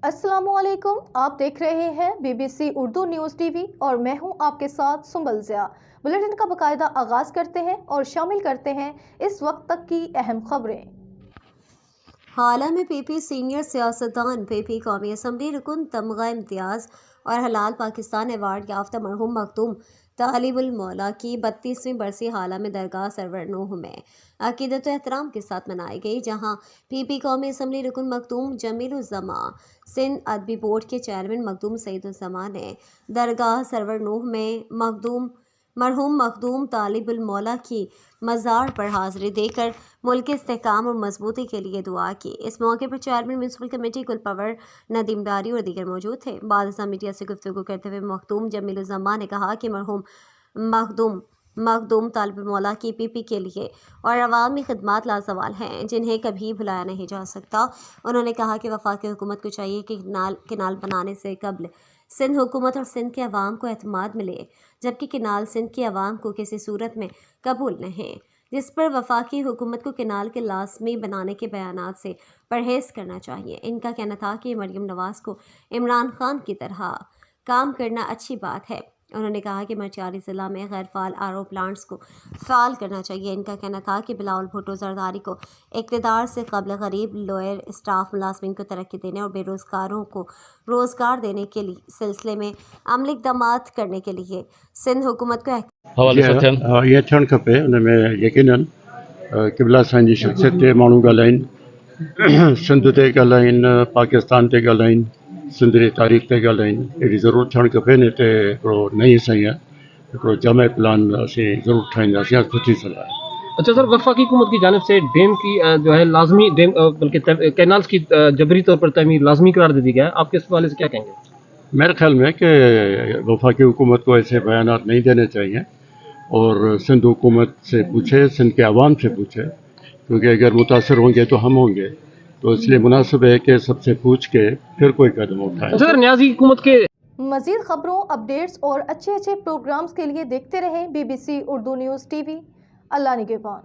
अस्सलामुअलैकुम, आप देख रहे हैं BBC उर्दू न्यूज़ टीवी और मैं हूं आपके साथ सुंबल ज़िया। बुलेटिन का बाकायदा आगाज़ करते हैं और शामिल करते हैं इस वक्त तक की अहम खबरें। हाल में PP सीनियर सियासतदान PP कौमी असम्बली रुकन तमगा इम्तियाज़ और हलाल पाकिस्तान अवार्ड याफ्ता मरहूम मखदूम तालिबुल मौला की 32वीं बरसी हाल में दरगाह सरवर नूह में अकीदत व एहतराम के साथ मनाई गई, जहां PP कौमी असम्बली रुकन मखदूम जमीलुज़्ज़मा, सिंध अदबी बोर्ड के चेयरमैन मखदूम सईदुज़्ज़मा ने दरगाह सरवर नूह में मरहूम मखदूम तालिबुल मौला की मज़ार पर हाज़िरी देकर मुल्क के इस्तेहकाम और मजबूती के लिए दुआ की। इस मौके पर चेयरमैन म्यूनसिपल कमेटी कुलपवर नदीम डारी और दीगर मौजूद थे। बाद मीडिया से गुफ्तगू करते हुए मखदूम जमीलुज़्ज़मा ने कहा कि मरहूम मखदूम तालिबुल मौला की PP के लिए और अवामी खिदमात लाजवाल हैं, जिन्हें कभी भुलाया नहीं जा सकता। उन्होंने कहा कि वफाकी हुकूमत को चाहिए कि किनाल बनाने से कबल सिंध हुकूमत और सिंध के अवाम को एतमाद मिले, जबकि किनाल सिंध के अवाम को किसी सूरत में कबूल नहीं, जिस पर वफाकी हुकूमत को किनाल के लाजमी बनाने के बयानात से परहेज़ करना चाहिए। इनका कहना था कि मरियम नवाज़ को इमरान खान की तरह काम करना अच्छी बात है। उन्होंने कहा कि मरचियारी ज़िला में गैर फ़ाल RO प्लांट्स को फ़ाल करना चाहिए। इनका कहना था कि बिलावल भुट्टो ज़रदारी को इक़्तिदार से कबल गरीब लोअर स्टाफ मुलाज़मिन को तरक्की देने और बेरोज़गारों को रोज़गार देने के सिलसिले में अमली इक़दामात करने के लिए सिंध हुकूमत को ये थियणु खपे। उनमें यकीनन क़िबला साईं जी शख़्सियत ते माण्हू ॻाल्हाइनि, सिंध ते ॻाल्हाइनि, पाकिस्तान ते ॻाल्हाइनि, सिंध जी तारीख़ ते ॻाल्हाइनि। अहिड़ी ज़रूरत थियणु खपे। हिते हिकिड़ो नई सही आहे, हिकिड़ो जमे प्लान असीं ज़रूरु ठाहींदासीं। आज सुठी सलाह है। अच्छा सर, वफाकी हुकूमत की जानिब से डैम की जो है लाजमी डैम बल्कि कैनाल्स की जबरी तौर पर तमीर लाजमी करार दे दी गया है, आपके इस हवाले से क्या कहेंगे? मेरे ख्याल में कि वफाकी हुकूमत को ऐसे बयानात नहीं देने चाहिए और सिंध हुकूमत से पूछे, सिंध के अवाम से पूछे, क्योंकि अगर मुतासर होंगे तो हम होंगे, तो इसलिए मुनासिब है कि सबसे पूछ के फिर कोई कदम उठाए। सर, न्याजी हुकूमत के मज़ीद खबरों, अपडेट्स और अच्छे प्रोग्राम्स के लिए देखते रहें BBC उर्दू न्यूज़ TV। अल्लाह निगहबान।